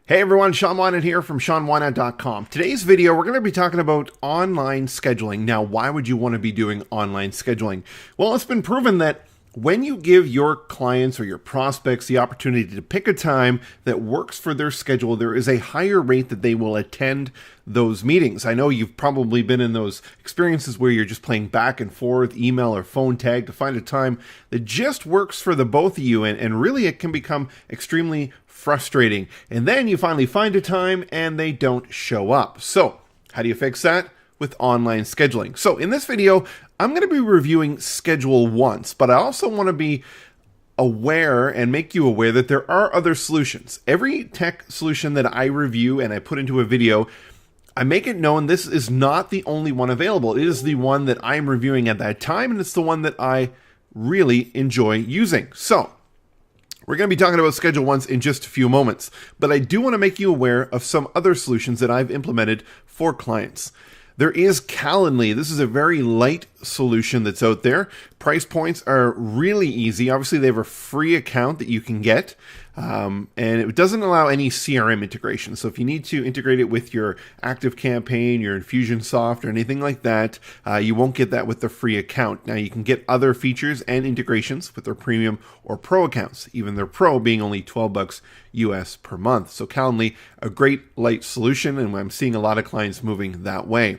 Hey everyone, Shaun Whynacht here from SeanWhynacht.com. Today's video, we're going to be talking about online scheduling. Now, why would you want to be doing online scheduling? Well, it's been proven that when you give your clients or your prospects the opportunity to pick a time that works for their schedule, there is a higher rate that they will attend those meetings. I know you've probably been in those experiences where you're just playing back and forth, email or phone tag to find a time that just works for the both of you, and really it can become extremely frustrating. And then you finally find a time and they don't show up. So how do you fix that? With online scheduling. So in this video, I'm going to be reviewing ScheduleOnce, but I also want to be aware and make you aware that there are other solutions. Every tech solution that I review and I put into a video, I make it known this is not the only one available. It is the one that I'm reviewing at that time, and it's the one that I really enjoy using. So we're going to be talking about ScheduleOnce in just a few moments, but I do want to make you aware of some other solutions that I've implemented for clients. There is Calendly. This is a very light solution that's out there. Price points are really easy. Obviously, they have a free account that you can get, and it doesn't allow any CRM integration. So if you need to integrate it with your ActiveCampaign, your Infusionsoft, or anything like that, you won't get that with the free account. Now, you can get other features and integrations with their premium or pro accounts, even their pro being only $12 US per month. So Calendly, a great light solution, and I'm seeing a lot of clients moving that way.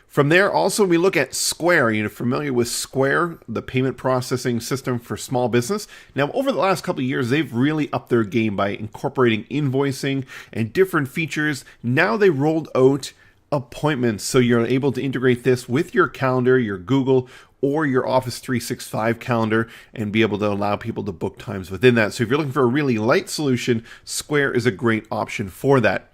From there, also, we look at Square. You're familiar with Square, the payment processing system for small business. Now, over the last couple of years, they've really upped their game by incorporating invoicing and different features. Now they rolled out appointments, so you're able to integrate this with your calendar, your Google, or your Office 365 calendar, and be able to allow people to book times within that. So if you're looking for a really light solution, Square is a great option for that.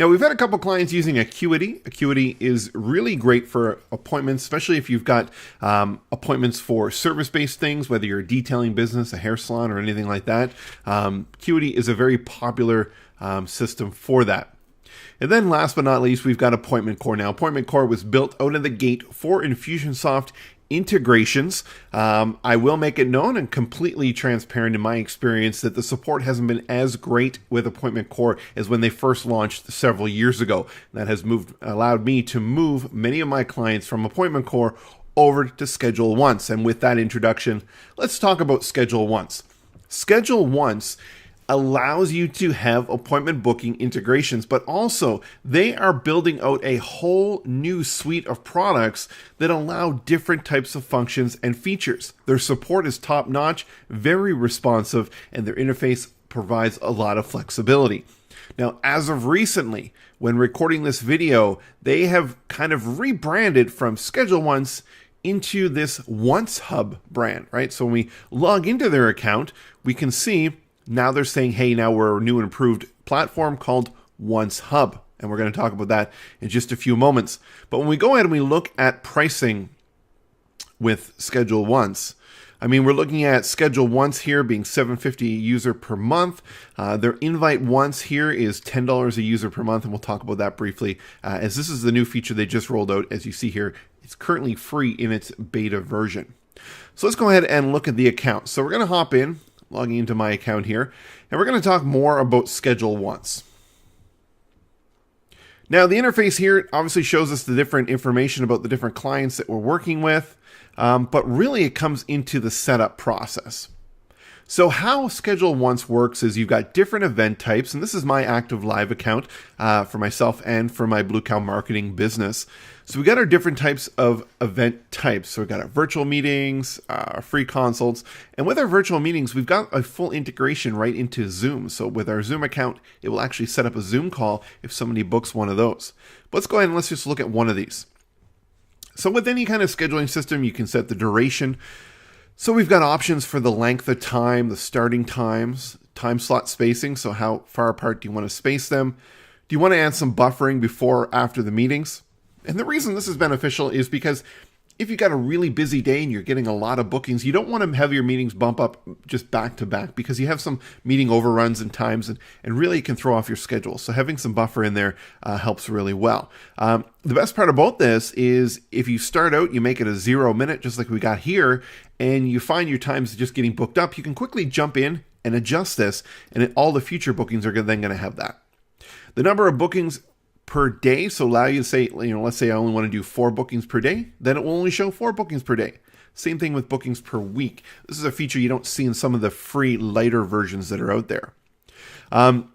Now, we've had a couple clients using Acuity. Acuity is really great for appointments, especially if you've got appointments for service-based things, whether you're a detailing business, a hair salon, or anything like that. Acuity is a very popular system for that. And then last but not least, we've got Appointment Core. Now, Appointment Core was built out of the gate for Infusionsoft integrations. I will make it known and completely transparent in my experience that the support hasn't been as great with Appointment Core as when they first launched several years ago. That has allowed me to move many of my clients from Appointment Core over to ScheduleOnce. And with that introduction, let's talk about ScheduleOnce. ScheduleOnce allows you to have appointment booking integrations, but also they are building out a whole new suite of products that allow different types of functions and features. Their support is top-notch, very responsive, and their interface provides a lot of flexibility. Now, as of recently, when recording this video, they have kind of rebranded from ScheduleOnce into this Once Hub brand, right? So when we log into their account, we can see now they're saying, hey, now we're a new and improved platform called Once Hub. And we're going to talk about that in just a few moments. But when we go ahead and we look at pricing with ScheduleOnce, I mean, we're looking at ScheduleOnce here being $7.50 a user per month. Their Invite Once here is $10 a user per month. And we'll talk about that briefly, as this is the new feature they just rolled out. As you see here, it's currently free in its beta version. So let's go ahead and look at the account. So we're going to hop in, logging into my account here, and we're going to talk more about ScheduleOnce. Now, the interface here obviously shows us the different information about the different clients that we're working with, but really it comes into the setup process. So how ScheduleOnce works is you've got different event types, and this is my active live account for myself and for my Blue Cow marketing business. So we got our different types of event types. So we've got our virtual meetings, free consults, and with our virtual meetings, we've got a full integration right into Zoom. So with our Zoom account, it will actually set up a Zoom call if somebody books one of those. But let's go ahead and let's just look at one of these. So with any kind of scheduling system, you can set the duration. So we've got options for the length of time, the starting times, time slot spacing. So how far apart do you want to space them? Do you want to add some buffering before or after the meetings? And the reason this is beneficial is because if you've got a really busy day and you're getting a lot of bookings, you don't want to have your meetings bump up just back to back because you have some meeting overruns and times and really it can throw off your schedule. So having some buffer in there helps really well. The best part about this is if you start out, you make it a 0 minute, just like we got here, and you find your times just getting booked up, you can quickly jump in and adjust this, and all the future bookings are then going to have that. The number of bookings per day, so allow you to say, let's say I only want to do 4 bookings per day, then it will only show 4 bookings per day. Same thing with bookings per week. This is a feature you don't see in some of the free lighter versions that are out there.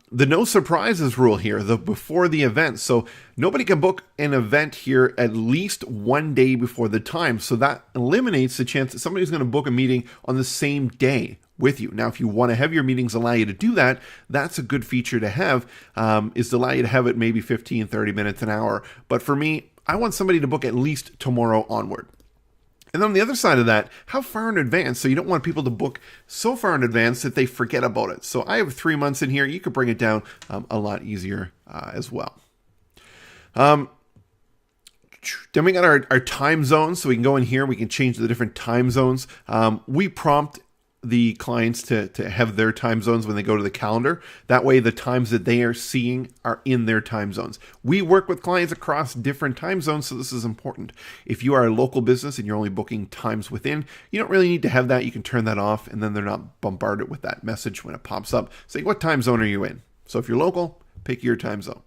The no surprises rule here, the before the event. So nobody can book an event here at least 1 day before the time. So that eliminates the chance that somebody's going to book a meeting on the same day with you. Now, if you want to have your meetings allow you to do that, that's a good feature to have, is to allow you to have it maybe 15, 30 minutes, an hour. But for me, I want somebody to book at least tomorrow onward. And then on the other side of that, how far in advance? So you don't want people to book so far in advance that they forget about it. So I have 3 months in here. You could bring it down a lot easier as well. Then we got our time zones. So we can go in here. We can change the different time zones. We prompt the clients to have their time zones when they go to the calendar. That way the times that they are seeing are in their time zones. We work with clients across different time zones, so this is important. If you are a local business and you're only booking times within, you don't really need to have that. You can turn that off, and then they're not bombarded with that message when it pops up saying, what time zone are you in? So if you're local, pick your time zone.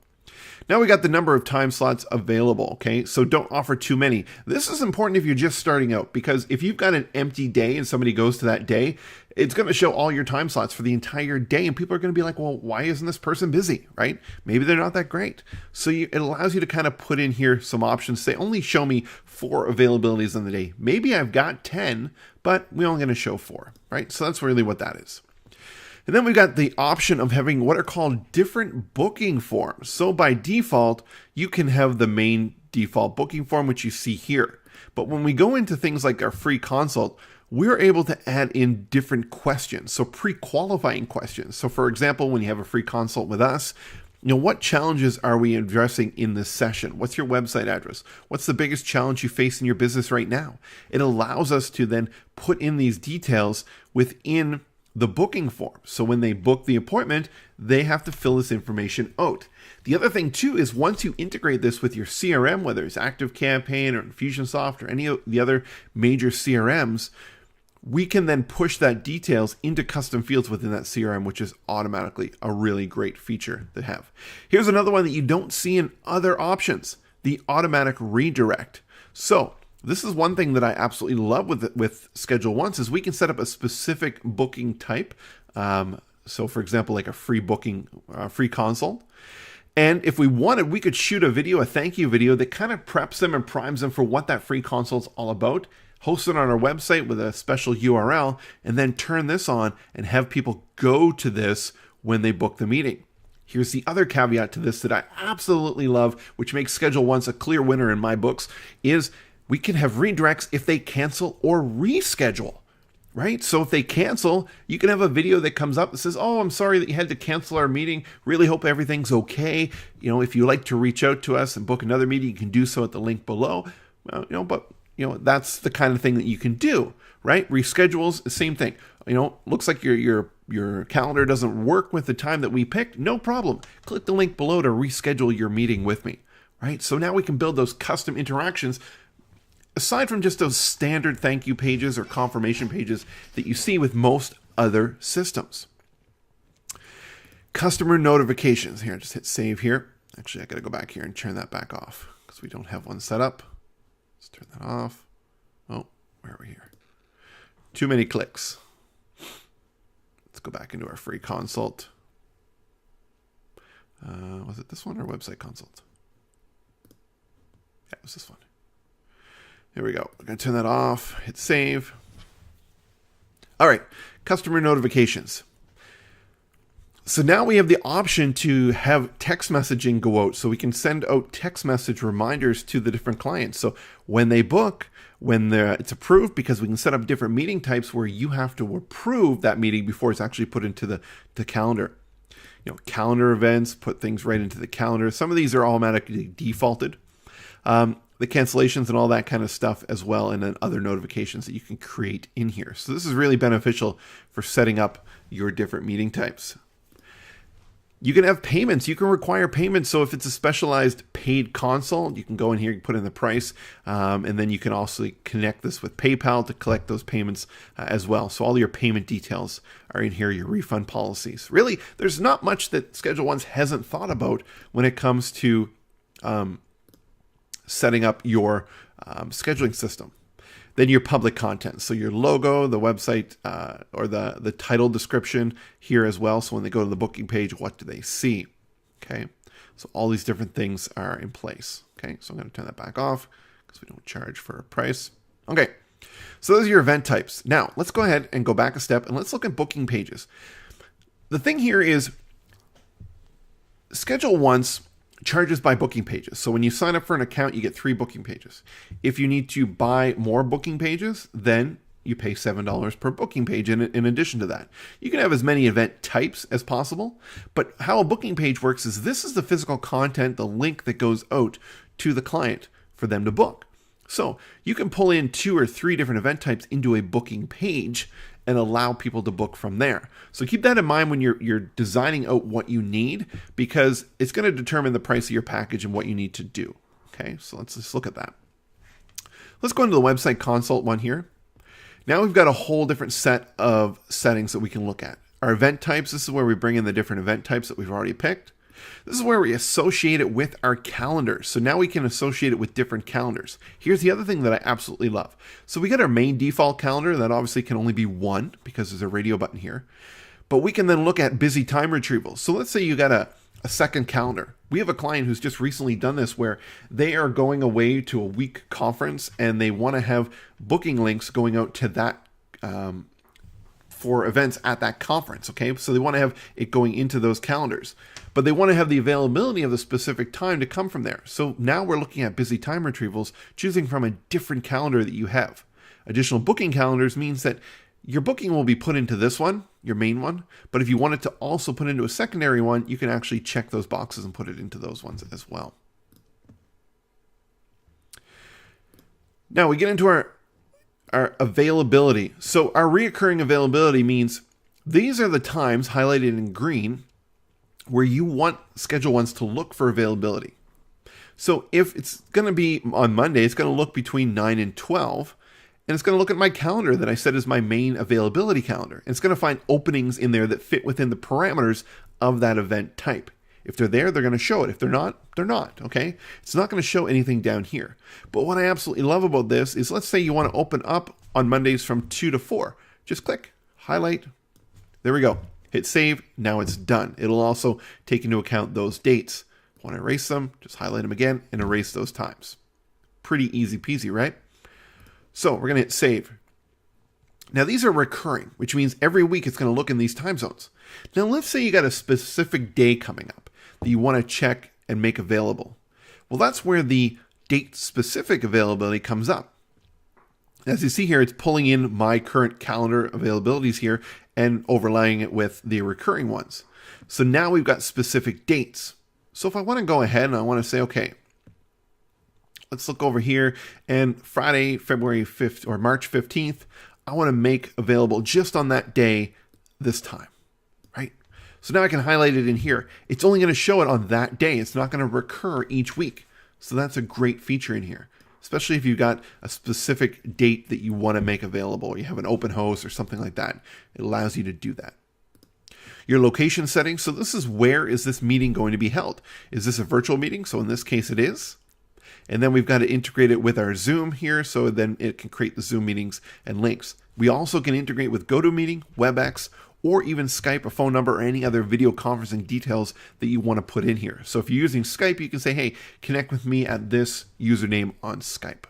Now we got the number of time slots available, okay? So don't offer too many. This is important if you're just starting out, because if you've got an empty day and somebody goes to that day, it's going to show all your time slots for the entire day, and people are going to be like, well, why isn't this person busy, right? Maybe they're not that great. So it allows you to kind of put in here some options. Say, only show me 4 availabilities in the day. Maybe I've got 10, but we're only going to show 4, right? So that's really what that is. And then we've got the option of having what are called different booking forms. So by default, you can have the main default booking form, which you see here. But when we go into things like our free consult, we're able to add in different questions. So pre-qualifying questions. So for example, when you have a free consult with us, what challenges are we addressing in this session? What's your website address? What's the biggest challenge you face in your business right now? It allows us to then put in these details within the booking form. So when they book the appointment, they have to fill this information out. The other thing too is once you integrate this with your CRM, whether it's ActiveCampaign or Infusionsoft or any of the other major CRMs, we can then push that details into custom fields within that CRM, which is automatically a really great feature to have. Here's another one that you don't see in other options, the automatic redirect. So this is one thing that I absolutely love with ScheduleOnce is we can set up a specific booking type. So for example, like a free booking, free consult. And if we wanted, we could shoot a video, a thank you video that kind of preps them and primes them for what that free consult's all about, host it on our website with a special URL, and then turn this on and have people go to this when they book the meeting. Here's the other caveat to this that I absolutely love, which makes ScheduleOnce a clear winner in my books, is we can have redirects if they cancel or reschedule, right? So if they cancel, you can have a video that comes up that says, oh, I'm sorry that you had to cancel our meeting. Really hope everything's okay. If you like to reach out to us and book another meeting, you can do so at the link below. That's the kind of thing that you can do, right? Reschedules, the same thing. Looks like your calendar doesn't work with the time that we picked. No problem. Click the link below to reschedule your meeting with me, right? So now we can build those custom interactions aside from just those standard thank you pages or confirmation pages that you see with most other systems. Customer notifications. Here, just hit save here. Actually, I got to go back here and turn that back off because we don't have one set up. Let's turn that off. Oh, where are we here? Too many clicks. Let's go back into our free consult. Was it this one or website consult? Yeah, it was this one. Here we go. We're going to turn that off. Hit save. All right. Customer notifications. So now we have the option to have text messaging go out. So we can send out text message reminders to the different clients. So when they book, when it's approved, because we can set up different meeting types where you have to approve that meeting before it's actually put into the calendar. Calendar events, put things right into the calendar. Some of these are automatically defaulted. The cancellations and all that kind of stuff as well, and then other notifications that you can create in here. So this is really beneficial for setting up your different meeting types. You can have payments. You can require payments. So if it's a specialized paid consult, you can go in here and put in the price. And then you can also connect this with PayPal to collect those payments as well. So all your payment details are in here, your refund policies. Really, there's not much that ScheduleOnce hasn't thought about when it comes to setting up your scheduling system. Then your public content. So your logo, the website, or the title description here as well. So when they go to the booking page, what do they see? Okay. So all these different things are in place. Okay. So I'm going to turn that back off because we don't charge for a price. Okay. So those are your event types. Now let's go ahead and go back a step and let's look at booking pages. The thing here is ScheduleOnce charges by booking pages. So when you sign up for an account, you get 3 booking pages. If you need to buy more booking pages, then you pay $7 per booking page in addition to that. You can have as many event types as possible, but how a booking page works is this is the physical content, the link that goes out to the client for them to book. So you can pull in 2 or 3 different event types into a booking page and allow people to book from there. So keep that in mind when you're designing out what you need, because it's going to determine the price of your package and what you need to do. Okay, so let's just look at that. Let's go into the website consult one here. Now we've got a whole different set of settings that we can look at. Our event types, this is where we bring in the different event types that we've already picked. This is where we associate it with our calendars. So now we can associate it with different calendars. Here's the other thing that I absolutely love. So we got our main default calendar that obviously can only be 1 because there's a radio button here. But we can then look at busy time retrievals. So let's say you got a second calendar. We have a client who's just recently done this where they are going away to a week conference and they want to have booking links going out to that for events at that conference. Okay, so they want to have it going into those calendars, but they want to have the availability of the specific time to come from there. So now we're looking at busy time retrievals, choosing from a different calendar that you have. Additional booking calendars means that your booking will be put into this one, your main one, but if you wanted to also put into a secondary one, you can actually check those boxes and put it into those ones as well. Now we get into our availability. So our reoccurring availability means these are the times highlighted in green where you want ScheduleOnce to look for availability. So if it's going to be on Monday, it's going to look between 9 and 12, and it's going to look at my calendar that I set as my main availability calendar. And it's going to find openings in there that fit within the parameters of that event type. If they're there, they're going to show it. If they're not, they're not, okay? It's not going to show anything down here. But what I absolutely love about this is, let's say you want to open up on Mondays from 2 to 4. Just click, highlight, there we go. Hit save, now it's done. It'll also take into account those dates. Want to erase them, just highlight them again and erase those times. Pretty easy peasy, right? So we're going to hit save. Now these are recurring, which means every week it's going to look in these time zones. Now let's say you got a specific day coming up that you want to check and make available. Well, that's where the date-specific availability comes up. As you see here, it's pulling in my current calendar availabilities here and overlaying it with the recurring ones. So now we've got specific dates. So if I want to go ahead and I want to say, okay, let's look over here, and Friday, February 5th or March 15th, I want to make available just on that day this time, right? So now I can highlight it in here. It's only going to show it on that day. It's not going to recur each week. So that's a great feature in here, especially if you've got a specific date that you want to make available, or you have an open house or something like that. It allows you to do that. Your location settings. So this is, where is this meeting going to be held? Is this a virtual meeting? So in this case, it is. And then we've got to integrate it with our Zoom here, so then it can create the Zoom meetings and links. We also can integrate with GoToMeeting, WebEx, or even Skype, a phone number, or any other video conferencing details that you want to put in here. So if you're using Skype, you can say, hey, connect with me at this username on Skype.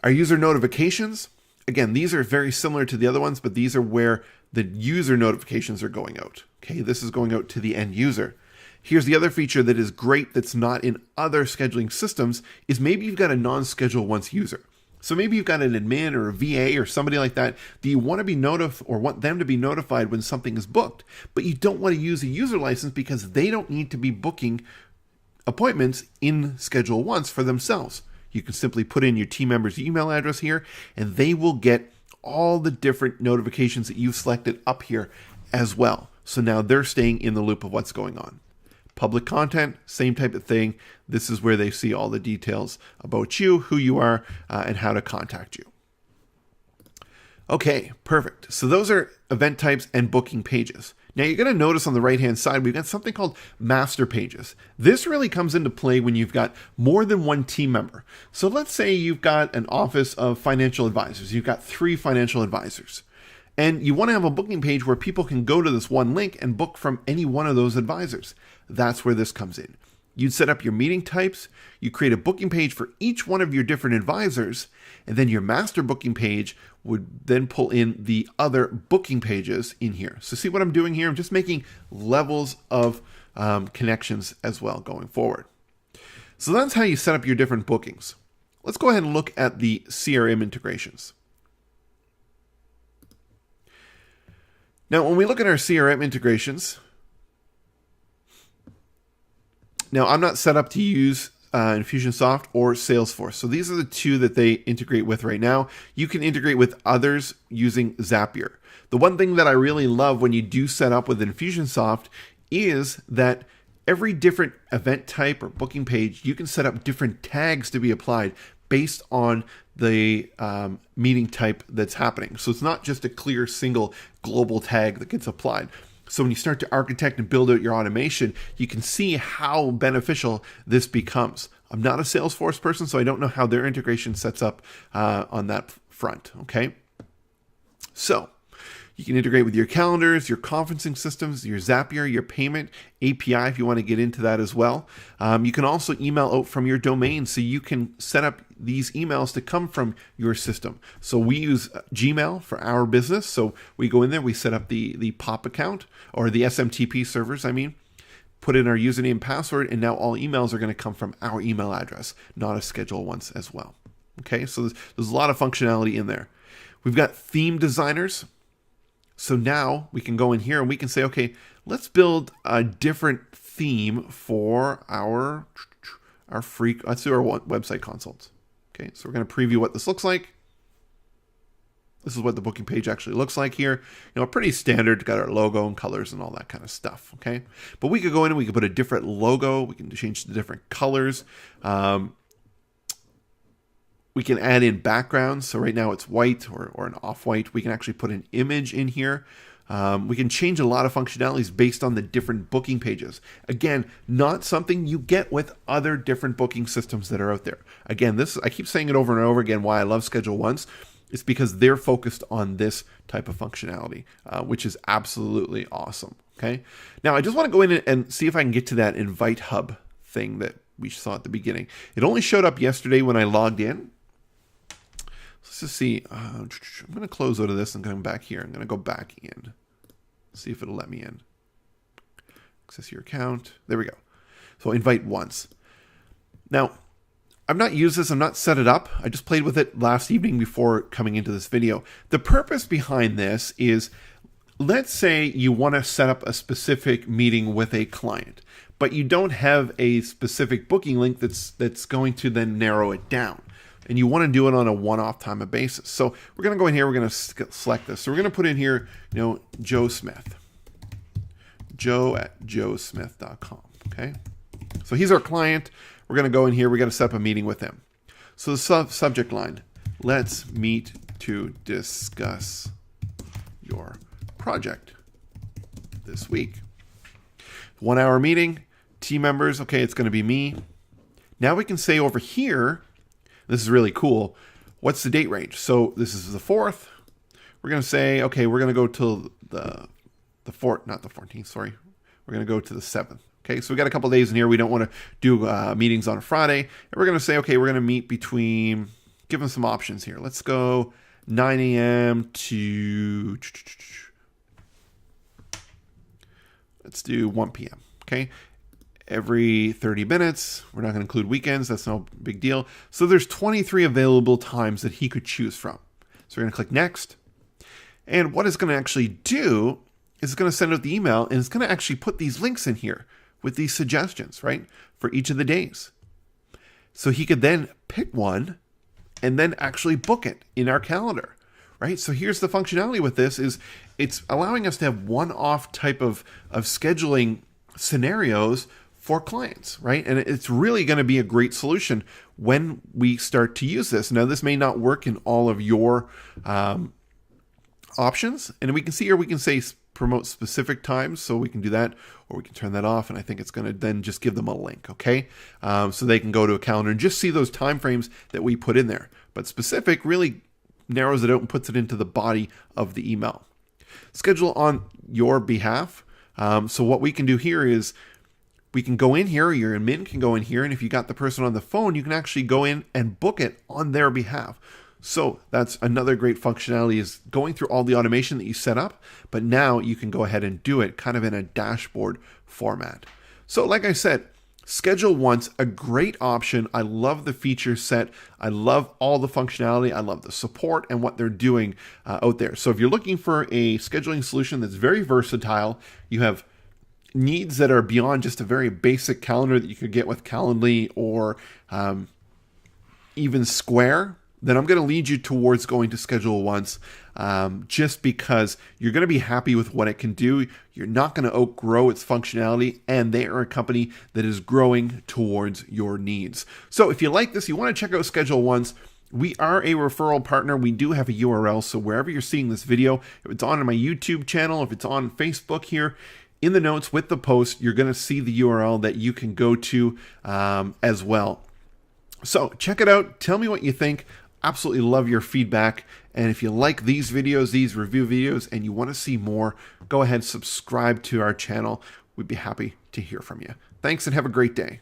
Our user notifications, again, these are very similar to the other ones, but these are where the user notifications are going out. Okay, this is going out to the end user. Here's the other feature that is great that's not in other scheduling systems, is maybe you've got a non-ScheduleOnce user. So maybe you've got an admin or a VA or somebody like that you want to be notified, or want them to be notified when something is booked, but you don't want to use a user license because they don't need to be booking appointments in ScheduleOnce for themselves. You can simply put in your team member's email address here, and they will get all the different notifications that you've selected up here as well. So now they're staying in the loop of what's going on. Public content, same type of thing. This is where they see all the details about you, who you are, and how to contact you. Okay, perfect. So those are event types and booking pages. Now you're going to notice on the right-hand side, we've got something called master pages. This really comes into play when you've got more than one team member. So let's say you've got an office of financial advisors. You've got 3 financial advisors. And you want to have a booking page where people can go to this one link and book from any one of those advisors. That's where this comes in. You'd set up your meeting types, you create a booking page for each one of your different advisors, and then your master booking page would then pull in the other booking pages in here. So see what I'm doing here? I'm just making levels of connections as well going forward. So that's how you set up your different bookings. Let's go ahead and look at the CRM integrations. Now, when we look at our CRM integrations, now I'm not set up to use Infusionsoft or Salesforce. So these are the 2 that they integrate with right now. You can integrate with others using Zapier. The one thing that I really love when you do set up with Infusionsoft is that every different event type or booking page, you can set up different tags to be applied based on the meeting type that's happening. So it's not just a clear single global tag that gets applied. So when you start to architect and build out your automation, you can see how beneficial this becomes. I'm not a Salesforce person, so I don't know how their integration sets up on that front, okay? So you can integrate with your calendars, your conferencing systems, your Zapier, your payment API if you want to get into that as well. You can also email out from your domain, so you can set up these emails to come from your system. So we use Gmail for our business. So we go in there, we set up the POP account, or the SMTP servers, put in our username and password, and now all emails are going to come from our email address, not a ScheduleOnce as well. Okay, so there's a lot of functionality in there. We've got theme designers. So now we can go in here and we can say, okay, let's build a different theme for our free, let's do our website consults. Okay, so we're going to preview what this looks like. This is what the booking page actually looks like here. Pretty standard, got our logo and colors and all that kind of stuff, okay? But we could go in and we could put a different logo. We can change the different colors. We can add in backgrounds. So right now it's white or an off-white. We can actually put an image in here. We can change a lot of functionalities based on the different booking pages. Again, not something you get with other different booking systems that are out there. Again, I keep saying it over and over again why I love ScheduleOnce. It's because they're focused on this type of functionality, which is absolutely awesome. Okay. Now I just want to go in and see if I can get to that invite hub thing that we saw at the beginning. It only showed up yesterday when I logged in. Let's just see. I'm going to close out of this and come back here. I'm going to go back in. See if it'll let me in. Access your account. There we go. So invite once. Now, I've not used this. I'm not set it up. I just played with it last evening before coming into this video. The purpose behind this is, let's say you want to set up a specific meeting with a client, but you don't have a specific booking link that's going to then narrow it down. And you want to do it on a one-off time of basis. So we're going to go in here. We're going to select this. So we're going to put in here, Joe Smith. Joe@joesmith.com. Okay. So he's our client. We're going to go in here. We got to set up a meeting with him. So the subject line, let's meet to discuss your project this week. 1 hour meeting, team members. Okay, it's going to be me. Now we can say over here, this is really cool, what's the date range? So this is the 4th. We're going to say, okay, we're going to go till the 4th, not the 14th, sorry. We're going to go to the 7th. Okay, so we got a couple days in here. We don't want to do meetings on a Friday. And we're going to say, okay, we're going to meet between, give them some options here. Let's go 9 a.m. to, let's do 1 p.m. Okay, every 30 minutes. We're not going to include weekends. That's no big deal. So there's 23 available times that he could choose from. So we're going to click next. And what it's going to actually do is it's going to send out the email, and it's going to actually put these links in here with these suggestions, right, for each of the days. So he could then pick one and then actually book it in our calendar. right? So here's the functionality with this is it's allowing us to have one-off type of scheduling scenarios for clients, right? And it's really going to be a great solution when we start to use this. Now, this may not work in all of your options, and we can see here, we can say promote specific times, so we can do that, or we can turn that off, and I think it's going to then just give them a link, okay? So they can go to a calendar and just see those time frames that we put in there. But specific really narrows it out and puts it into the body of the email. Schedule on your behalf. So what we can do here is we can go in here, your admin can go in here, and if you got the person on the phone, you can actually go in and book it on their behalf. So that's another great functionality, is going through all the automation that you set up, but now you can go ahead and do it kind of in a dashboard format. So like I said, ScheduleOnce, a great option. I love the feature set. I love all the functionality. I love the support and what they're doing out there. So if you're looking for a scheduling solution that's very versatile, you have needs that are beyond just a very basic calendar that you could get with Calendly or even Square, then I'm going to lead you towards going to ScheduleOnce, just because you're going to be happy with what it can do. You're not going to outgrow its functionality, and they are a company that is growing towards your needs. So if you like this, you want to check out ScheduleOnce, we are a referral partner. We do have a URL, so wherever you're seeing this video, if it's on my YouTube channel, if it's on Facebook here, in the notes with the post, you're going to see the URL that you can go to as well. So check it out. Tell me what you think. Absolutely love your feedback. And if you like these videos, these review videos, and you want to see more, go ahead and subscribe to our channel. We'd be happy to hear from you. Thanks and have a great day.